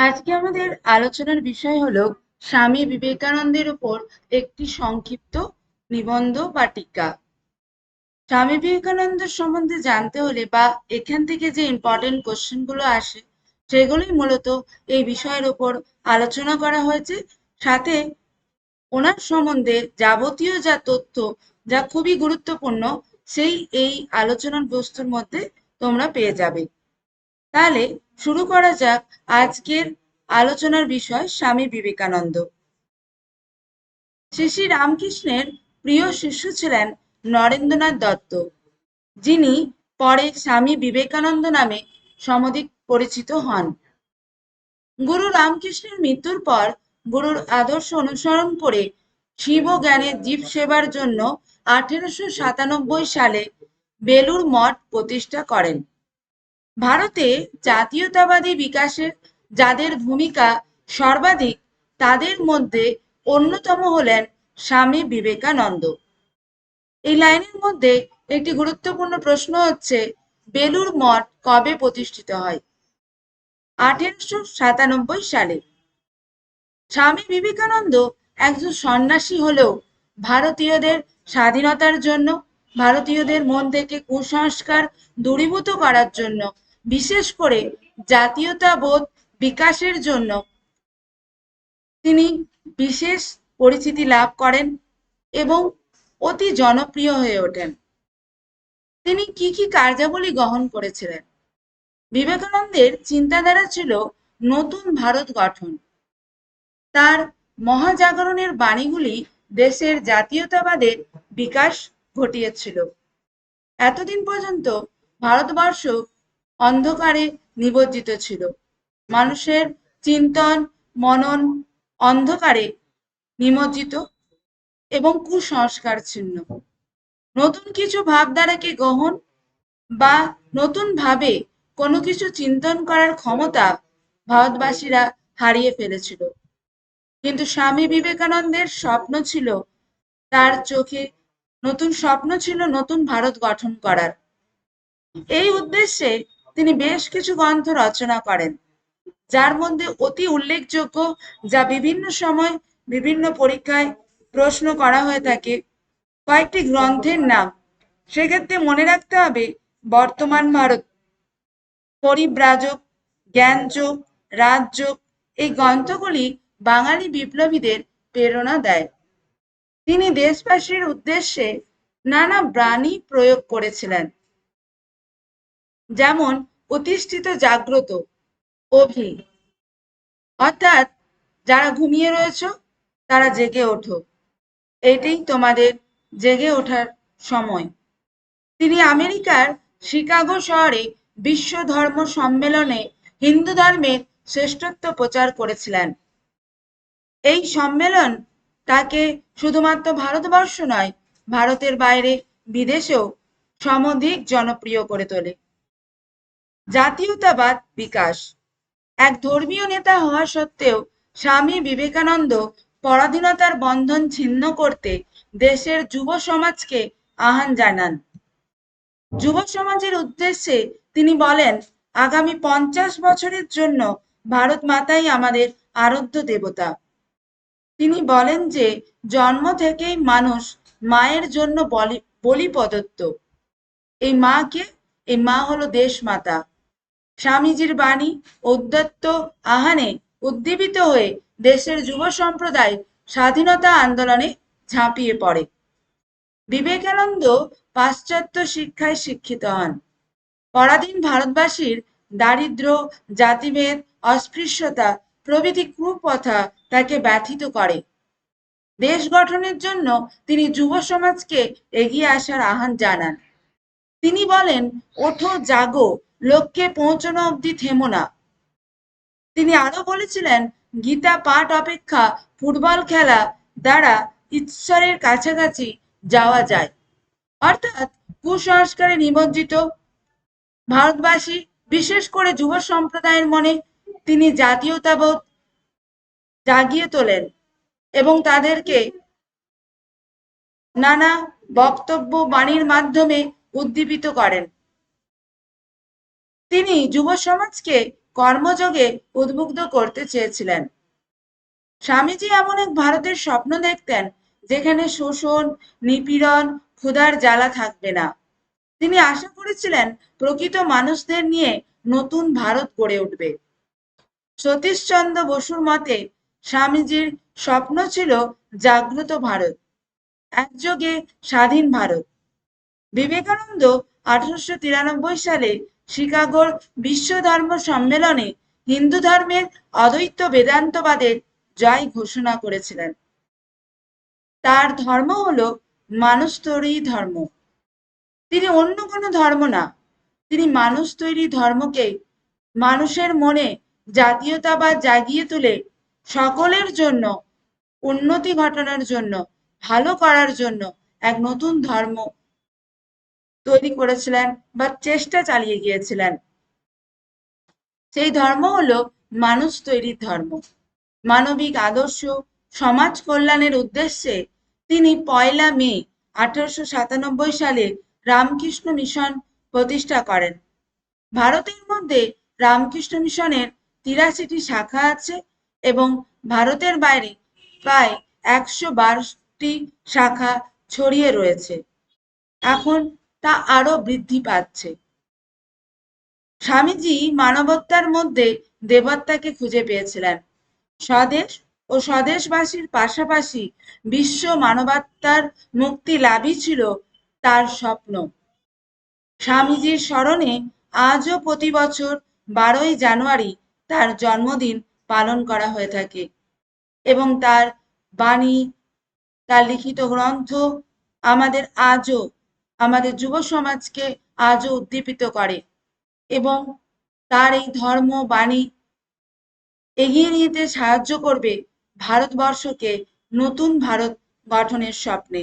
আজকে আমাদের আলোচনার বিষয় হলো স্বামী বিবেকানন্দের উপর একটি সংক্ষিপ্ত নিবন্ধ বা টিকা। স্বামী বিবেকানন্দ সম্বন্ধে জানতে হলে বা এখান থেকে যে ইম্পর্টেন্ট কোশ্চেন গুলো আসে সেগুলোই মূলত এই বিষয়ের উপর আলোচনা করা হয়েছে। সাথে ওনার সম্বন্ধে যাবতীয় যা তথ্য যা খুবই গুরুত্বপূর্ণ সেই এই আলোচনার বস্তুর মধ্যে তোমরা পেয়ে যাবে। তাহলে শুরু করা যাক আজকের আলোচনার বিষয় স্বামী বিবেকানন্দ। শ্রী শ্রী রামকৃষ্ণের প্রিয় শিষ্য ছিলেন নরেন্দ্রনাথ দত্ত, যিনি পরে স্বামী বিবেকানন্দ নামে সমধিক পরিচিত হন। গুরু রামকৃষ্ণের মৃত্যুর পর গুরুর আদর্শ অনুসরণ করে শিব জ্ঞানের জীব সেবার জন্য 1897 সালে বেলুড় মঠ প্রতিষ্ঠা করেন। ভারতে জাতীয়তাবাদী বিকাশে যাদের ভূমিকা সর্বাধিক তাদের মধ্যে অন্যতম হলেন স্বামী বিবেকানন্দ। এই লাইনের মধ্যে একটি গুরুত্বপূর্ণ প্রশ্ন হচ্ছে, বেলুড় মঠ কবে প্রতিষ্ঠিত হয়? 1897 সালে। স্বামী বিবেকানন্দ একজন সন্ন্যাসী হলেও ভারতীয়দের স্বাধীনতার জন্য, ভারতীয়দের মন থেকে কুসংস্কার দূরীভূত করার জন্য, বিশেষ করে জাতীয়তাবোধ বিকাশের জন্য তিনি বিশেষ পরিচিতি লাভ করেন এবং অতি জনপ্রিয় হয়ে ওঠেন। তিনি কি কি কার্যাবলী গ্রহণ করেছিলেন? বিবেকানন্দের চিন্তাধারা ছিল নতুন ভারত গঠন। তার মহাজাগরণের বাণীগুলি দেশের জাতীয়তাবাদের বিকাশ ঘটিয়েছিল। এতদিন পর্যন্ত ভারতবর্ষ অন্ধকারে নিমজ্জিত ছিল। মানুষের চিন্তন মনন অন্ধকারে নিমজ্জিত এবং কুসংস্কার ছিন্ন। নতুন কিছু ভাবধারাকে গ্রহণ বা নতুন ভাবে কোনো কিছু চিন্তন করার ক্ষমতা ভারতবাসীরা হারিয়ে ফেলেছিল। কিন্তু স্বামী বিবেকানন্দের স্বপ্ন ছিল, তার চোখে নতুন স্বপ্ন ছিল নতুন ভারত গঠন করার। এই উদ্দেশ্যে তিনি বেশ কিছু গ্রন্থ রচনা করেন, যার মধ্যে অতি উল্লেখযোগ্য, যা বিভিন্ন সময় বিভিন্ন পরীক্ষায় প্রশ্ন করা হয়ে থাকে, কয়েকটি গ্রন্থের নাম। সেক্ষেত্রে মনে রাখতে হবে বর্তমান ভারত, পরিব্রাজক, জ্ঞানযোগ, রাজযোগ। এই গ্রন্থগুলি বাঙালি বিপ্লবীদের প্রেরণা দেয়। তিনি দেশবাসীর উদ্দেশ্যে নানা বাণী প্রয়োগ করেছিলেন, যেমন অতিষ্ঠিত জাগ্রত, অভি, অর্থাৎ যারা ঘুমিয়ে রয়েছ তারা জেগে ওঠো, এটাই তোমাদের জেগে ওঠার সময়। তিনি আমেরিকার শিকাগো শহরে বিশ্ব ধর্ম সম্মেলনে হিন্দু ধর্মের শ্রেষ্ঠত্ব প্রচার করেছিলেন। এই সম্মেলন তাকে শুধুমাত্র ভারতবর্ষ নয়, ভারতের বাইরে বিদেশেও সমধিক জনপ্রিয় করে তোলে। জাতীয়তাবাদ বিকাশ। এক ধর্মীয় নেতা হওয়া সত্ত্বেও স্বামী বিবেকানন্দ পরাধীনতার বন্ধন ছিন্ন করতে দেশের যুব সমাজকে আহ্বান জানান। যুব সমাজের উদ্দেশ্যে তিনি বলেন, আগামী 50 বছরের জন্য ভারত মাতাই আমাদের আরাধ্য দেবতা। তিনি বলেন যে জন্ম থেকেই মানুষ মায়ের জন্য বলি প্রদত্ত। এই মাকে, এই মা হলো দেশ মাতা। স্বামীজির বাণী উদ্যত্ত আহ্বানে উদ্দীপিত হয়ে দেশের যুব সম্প্রদায় স্বাধীনতা আন্দোলনে ঝাঁপিয়ে পড়ে। বিবেকানন্দ পাশ্চাত্য শিক্ষায় শিক্ষিত হন। পরাধীন ভারতবাসীর দারিদ্র, জাতিভেদ, অস্পৃশ্যতা প্রভৃতি কুপ্রথা তাকে ব্যথিত করে। দেশ গঠনের জন্য তিনি যুব সমাজকে এগিয়ে আসার আহ্বান জানান। তিনি বলেন, ওঠো জাগো, লক্ষ্যে পৌঁছানো অবধি থেমো না। তিনি আরো বলেছিলেন, গীতা পাঠ অপেক্ষা ফুটবল খেলা দ্বারা ঈশ্বরের কাছাকাছি যাওয়া যায়। অর্থাৎ কুসংস্কারে নিমজ্জিত ভারতবাসী, বিশেষ করে যুব সম্প্রদায়ের মনে তিনি জাতীয়তাবোধ জাগিয়ে তোলেন এবং তাদেরকে নানা বক্তব্য বাণীর মাধ্যমে উদ্দীপিত করেন। তিনি যুব সমাজকে কর্মযোগে উদ্বুদ্ধ করতে চেয়েছিলেন। স্বামীজি এমন এক ভারতের স্বপ্ন দেখতেন যেখানে শোষণ, নিপীড়ন, ক্ষুধার জ্বালা থাকবে না। তিনি আশা করেছিলেন প্রকৃত মানুষদের নিয়ে নতুন ভারত গড়ে উঠবে। সতীশচন্দ্র বসুর মতে স্বামীজির স্বপ্ন ছিল জাগ্রত ভারত, একযোগে স্বাধীন ভারত। বিবেকানন্দ 1893 সালে শিকাগোর বিশ্ব ধর্ম সম্মেলনে হিন্দু ধর্মের অদ্বৈত বেদান্তবাদের জয় ঘোষণা করেছিলেন। তার ধর্ম হলো মানুষ তৈরি ধর্ম। তিনি অন্য কোনো ধর্ম না, তিনি মানুষ তৈরি ধর্মকে মানুষের মনে জাতীয়তাবাদ জাগিয়ে তুলে সকলের জন্য উন্নতি ঘটানোর জন্য, ভালো করার জন্য এক নতুন ধর্ম তৈরি করেছিলেন বা চেষ্টা চালিয়ে গিয়েছিলেন। সেই ধর্ম হলো মানুষ তৈরির ধর্ম। মানবিক আদর্শ, সমাজ কল্যাণের উদ্দেশ্যে তিনি 1 মে 1897 সালে রামকৃষ্ণ মিশন প্রতিষ্ঠা করেন। ভারতের মধ্যে রামকৃষ্ণ মিশনের 83টি শাখা আছে এবং ভারতের বাইরে প্রায় 112টি শাখা ছড়িয়ে রয়েছে। এখন তা আরো বৃদ্ধি পাচ্ছে। স্বামীজি মানবতার মধ্যে দেবত্বাকে খুঁজে পেয়েছিলেন। স্বদেশ ও স্বদেশবাসীর পাশাপাশি বিশ্ব মানবাত্মার মুক্তি লাভই ছিল তার স্বপ্ন। স্বামীজির স্মরণে আজও প্রতি বছর 12ই জানুয়ারি তার জন্মদিন পালন করা হয়ে থাকে এবং তার বাণী, তার লিখিত গ্রন্থ আমাদের আজও, আমাদের যুব সমাজকে আজও উদ্দীপিত করে এবং তার এই ধর্ম বাণী এগিয়ে নিতে সাহায্য করবে ভারতবর্ষকে নতুন ভারত গঠনের স্বপ্নে।